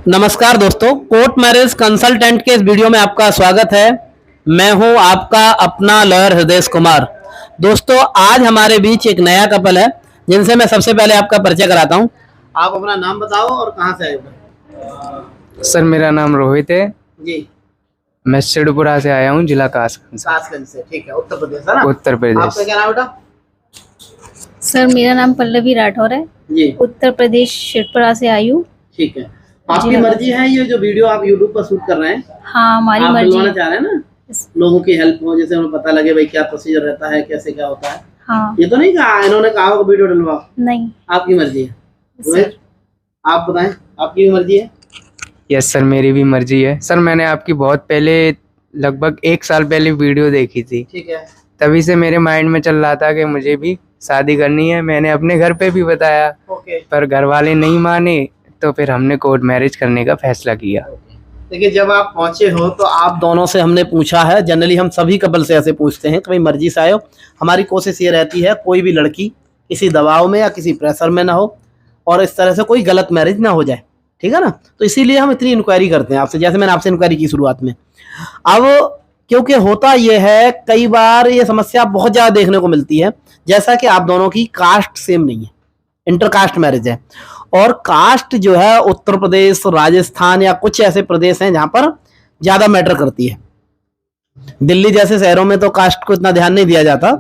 नमस्कार दोस्तों, court marriage consultant के इस वीडियो में आपका स्वागत है। मैं हूं आपका अपना लॉयर हृदय कुमार। दोस्तों, आज हमारे बीच एक नया कपल है जिनसे मैं सबसे पहले आपका परिचय कराता हूं। आप अपना नाम बताओ और कहां से आए हो? सर, मेरा नाम रोहित है जी। मैं सिद्धपुरा से आया हूँ, जिला कासगंज से। ठीक है, उत्तर प्रदेश है ना? उत्तर प्रदेश। आपका क्या नाम बेटा? सर, मेरा नाम पल्लवी राठौर है जी। उत्तर प्रदेश सिद्धपुरा से आई हूँ। ठीक है, आपकी मर्जी है ये जो वीडियो आप यूट्यूब पर शूट कर रहे हैं? हाँ, हमारी आप मर्जी चाह रहे हैं ना, लोगों की हेल्प हो, जैसे उन्हें पता लगे भाई क्या प्रोसीजर रहता है, कैसे क्या होता है। हाँ। ये तो नहीं कहा इन्होंने कहा होगा वीडियो डलवाओ? नहीं, आपकी मर्जी है। रोहित, आप बताएं, आपकी भी मर्जी है? यस सर, मेरी भी मर्जी है। सर, मैंने आपकी बहुत पहले, लगभग 1 साल पहले वीडियो देखी थी। ठीक है। तभी से मेरे माइंड में चल रहा था कि मुझे भी शादी करनी है। मैंने अपने घर पे भी बताया, पर घर वाले नहीं माने, तो फिर हमने कोर्ट मैरिज करने का फैसला किया। देखिए, जब आप पहुंचे हो तो आप दोनों से हमने पूछा है। जनरली हम सभी कपल से ऐसे पूछते हैं कि भाई मर्जी से आए हो। हमारी कोशिश ये रहती है कोई भी लड़की किसी दबाव में या किसी प्रेशर में ना हो और इस तरह से कोई गलत मैरिज ना हो जाए। ठीक है ना? तो इसीलिए हम इतनी इंक्वायरी करते हैं आपसे, जैसे मैंने आपसे इंक्वायरी की शुरुआत में। अब क्योंकि होता यह है, कई बार ये समस्या बहुत ज़्यादा देखने को मिलती है, जैसा कि आप दोनों की कास्ट सेम नहीं है, इंटरकास्ट मैरिज है। और कास्ट जो है उत्तर प्रदेश, राजस्थान या कुछ ऐसे प्रदेश हैं जहां पर ज़्यादा मैटर करती है। दिल्ली जैसे शहरों में तो कास्ट को इतना ध्यान नहीं दिया जाता,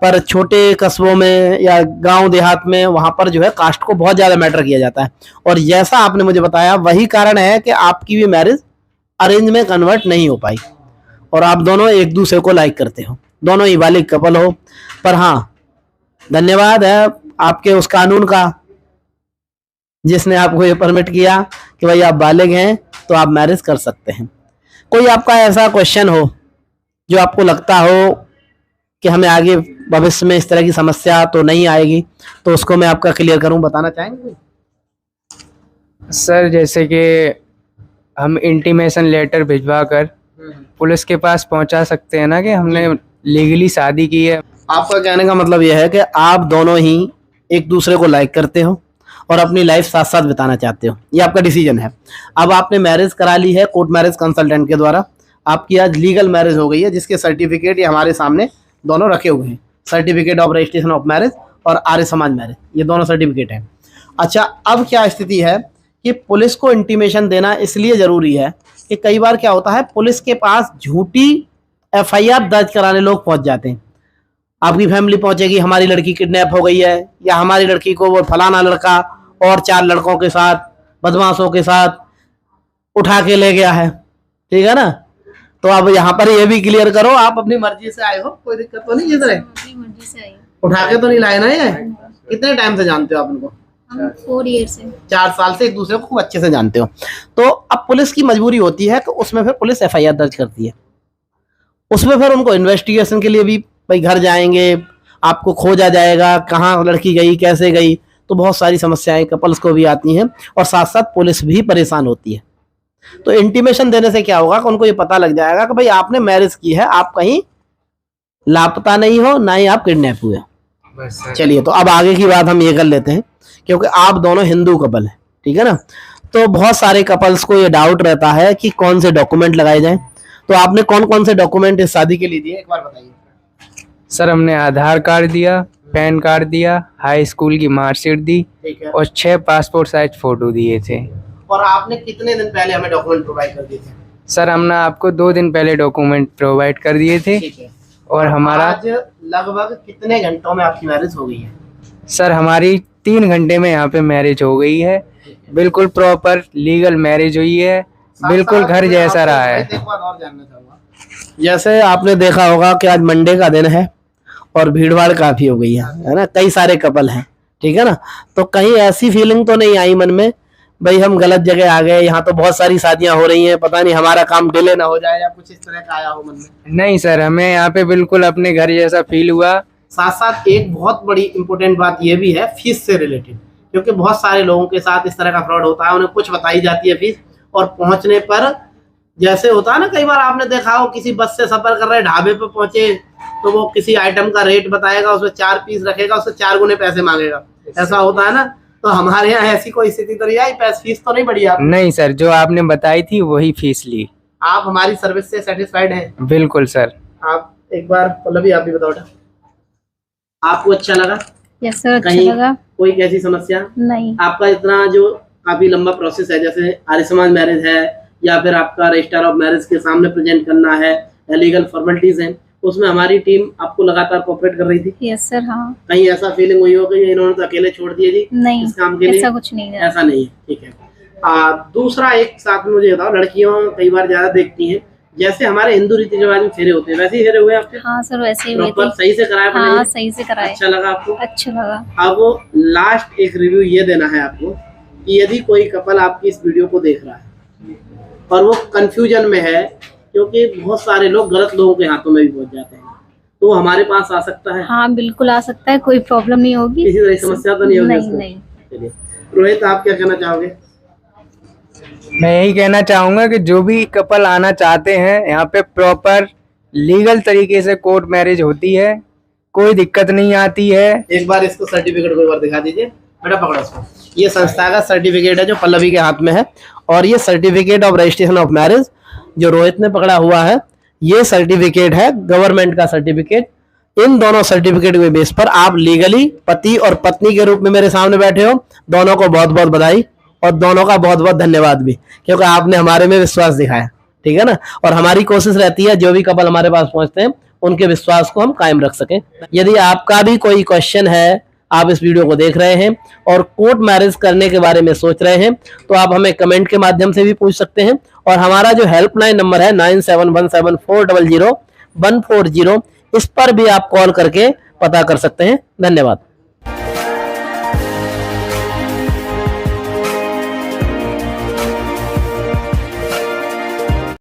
पर छोटे कस्बों में या गांव देहात में वहां पर जो है कास्ट को बहुत ज़्यादा मैटर किया जाता है। और जैसा आपने मुझे बताया, वही कारण है कि आपकी भी मैरिज अरेंज में कन्वर्ट नहीं हो पाई और आप दोनों एक दूसरे को लाइक करते हो, दोनों ही बालिग कपल हो। पर हाँ, धन्यवाद है आपके उस कानून का जिसने आपको ये परमिट किया कि भाई आप बालिग हैं तो आप मैरिज कर सकते हैं। कोई आपका ऐसा क्वेश्चन हो जो आपको लगता हो कि हमें आगे भविष्य में इस तरह की समस्या तो नहीं आएगी, तो उसको मैं आपका क्लियर करूं, बताना चाहेंगे? सर, जैसे कि हम इंटीमेशन लेटर भिजवा कर पुलिस के पास पहुंचा सकते हैं ना कि हमने लीगली शादी की है। आपका कहने का मतलब यह है कि आप दोनों ही एक दूसरे को लाइक करते हो और अपनी लाइफ साथ साथ बिताना चाहते हो, ये आपका डिसीजन है। अब आपने मैरिज करा ली है कोर्ट मैरिज कंसल्टेंट के द्वारा, आपकी आज लीगल मैरिज हो गई है, जिसके सर्टिफिकेट ये हमारे सामने दोनों रखे हुए हैं। Certificate of registration of marriage और आर्य समाज मैरिज, ये दोनों सर्टिफिकेट हैं। अच्छा, अब क्या स्थिति है कि पुलिस को इंटीमेशन देना इसलिए ज़रूरी है कि कई बार क्या होता है, पुलिस के पास झूठी FIR दर्ज कराने लोग पहुँच जाते हैं। आपकी फैमिली पहुंचेगी, हमारी लड़की किडनैप हो गई है, या हमारी लड़की को वो फलाना लड़का और 4 लड़कों के साथ, बदमाशों के साथ उठा के ले गया है। ठीक है ना? तो अब यहाँ पर ये भी क्लियर करो, आप अपनी मर्जी से आए हो, कोई दिक्कत तो नहीं? जिस अपनी मर्जी से आई। उठा के तो नहीं लाए ना? ये कितने टाइम से जानते हो आप उनको? हम 4 ईयर से, 4 साल से एक दूसरे को खूब अच्छे से जानते हो। तो अब पुलिस की मजबूरी होती है कि उसमें फिर पुलिस FIR दर्ज करती है। उसमें फिर उनको इन्वेस्टिगेशन के लिए भी भाई घर जाएंगे, आपको खोजा जाएगा, कहाँ लड़की गई, कैसे गई, तो बहुत सारी समस्याएं कपल्स को भी आती हैं और साथ साथ पुलिस भी परेशान होती है। तो इंटीमेशन देने से क्या होगा कि उनको ये पता लग जाएगा कि भाई आपने मैरिज की है, आप कहीं लापता नहीं हो, ना ही आप किडनैप हुए। चलिए, तो अब आगे की बात हम ये कर लेते हैं, क्योंकि आप दोनों हिंदू कपल हैं। ठीक है ना? तो बहुत सारे कपल्स को ये डाउट रहता है कि कौन से डॉक्यूमेंट लगाए जाएं। तो आपने कौन कौन से डॉक्यूमेंट इस शादी के लिए दिए, एक बार बताइए। सर, हमने आधार कार्ड दिया, पैन कार्ड दिया, हाई स्कूल की मार्कशीट दी और 6 पासपोर्ट साइज फोटो दिए थे। और आपने कितने दिन पहले हमें डॉक्यूमेंट प्रोवाइड कर दिए थे? सर, हमने आपको 2 दिन पहले डॉक्यूमेंट प्रोवाइड कर दिए थे। ठीक है। और हमारा आज लगभग कितने घंटों में आपकी मैरिज हो गई है? सर, हमारी 3 घंटे में यहाँ पे मैरिज हो गई है। बिल्कुल प्रॉपर लीगल मैरिज हुई है, बिल्कुल घर जैसा रहा है। एक बात और जानना चाहूँगा, जैसे आपने देखा होगा कि आज मंडे का दिन है और भीड़ भाड़ काफी हो गई है ना? कई सारे कपल हैं। ठीक है ना? तो कहीं ऐसी फीलिंग तो नहीं आई मन में भाई हम गलत जगह आ गए, यहाँ तो बहुत सारी शादियां हो रही हैं, पता नहीं हमारा काम डिले ना हो जाए, या कुछ इस तरह का आया हो मन में? नहीं सर, हमें यहाँ पे बिल्कुल अपने घर जैसा फील हुआ। साथ साथ एक बहुत बड़ी इंपॉर्टेंट बात ये भी है फीस से रिलेटेड, क्योंकि बहुत सारे लोगों के साथ इस तरह का फ्रॉड होता है, उन्हें कुछ बताई जाती है फीस, और पहुंचने पर जैसे होता है ना, कई बार आपने देखा हो किसी बस से सफर कर रहे, ढाबे पे पहुंचे तो वो किसी आइटम का रेट बताएगा, उसमें 4 पीस रखेगा, उससे 4 गुने पैसे मांगेगा। ऐसा होता है ना? तो हमारे यहाँ ऐसी कोई स्थिति तो नहीं आई, पैसे फीस तो नहीं बढ़ी आप? नहीं सर, जो आपने बताई थी वही फीस ली। आप हमारी सर्विस से सेटिस्फाइड हैं? बिल्कुल सर। आप एक बार पल्लवी आप भी बताओ, आपको अच्छा लगा? यस सर, अच्छा कहीं लगा। कोई कैसी समस्या? नहीं। आपका इतना जो काफी लंबा प्रोसेस है, जैसे आर्य समाज मैरिज है या फिर आपका रजिस्ट्रार ऑफ मैरिज के सामने प्रेजेंट करना है, लीगल फॉर्मेलिटीज हैं, उसमें हमारी टीम आपको लगातार कोऑपरेट कर रही थी? Yes sir. हाँ। कहीं ऐसा फीलिंग हुई हो कि इन्होंने तो अकेले छोड़ दिए जी नहीं, इस काम के लिए? ऐसा कुछ नहीं है। ऐसा नहीं है, ठीक है। दूसरा एक साथ में मुझे बताओ, लड़कियों कई बार ज्यादा देखती हैं, जैसे हमारे हिंदू रीति रिवाज में फेरे होते हैं वैसे ही फेरे हुए आपके? हाँ सर, वैसे ही हुए प्रॉपर थे। सही से कराया? हाँ, सही से कराए। अच्छा लगा आपको? अच्छा लगा। अब लास्ट एक रिव्यू ये देना है आपको कि यदि कोई कपल आपकी इस वीडियो को देख रहा है और वो कंफ्यूजन में है, क्योंकि बहुत सारे लोग गलत लोगों के हाथों में भी पहुंच जाते हैं, तो वो हमारे पास आ सकता है? हाँ बिल्कुल आ सकता है, कोई प्रॉब्लम नहीं होगी। किसी तरह की समस्या तो नहीं होगी? नहीं नहीं। चलिए रोहित, आप क्या कहना चाहोगे? मैं यही कहना चाहूंगा कि जो भी कपल आना चाहते हैं, यहाँ पे प्रॉपर लीगल तरीके से कोर्ट मैरिज होती है, कोई दिक्कत नहीं आती है। एक बार इसको सर्टिफिकेट को एक बार दिखा दीजिए, बेटा पकड़ो इसको। ये संस्था का सर्टिफिकेट है जो पल्लवी के हाथ में है, और ये certificate of registration of marriage जो रोहित ने पकड़ा हुआ है, ये सर्टिफिकेट है गवर्नमेंट का सर्टिफिकेट। इन दोनों सर्टिफिकेट के बेस पर आप लीगली पति और पत्नी के रूप में मेरे सामने बैठे हो। दोनों को बहुत बहुत बधाई और दोनों का बहुत बहुत धन्यवाद भी, क्योंकि आपने हमारे में विश्वास दिखाया, ठीक है ना। और हमारी कोशिश रहती है जो भी कपल हमारे पास पहुंचते हैं उनके विश्वास को हम कायम रख सकें। यदि आपका भी कोई क्वेश्चन है, आप इस वीडियो को देख रहे हैं और कोर्ट मैरिज करने के बारे में सोच रहे हैं, तो आप हमें कमेंट के माध्यम से भी पूछ सकते हैं। और हमारा जो हेल्पलाइन नंबर है 9717400140, इस पर भी आप कॉल करके पता कर सकते हैं। धन्यवाद।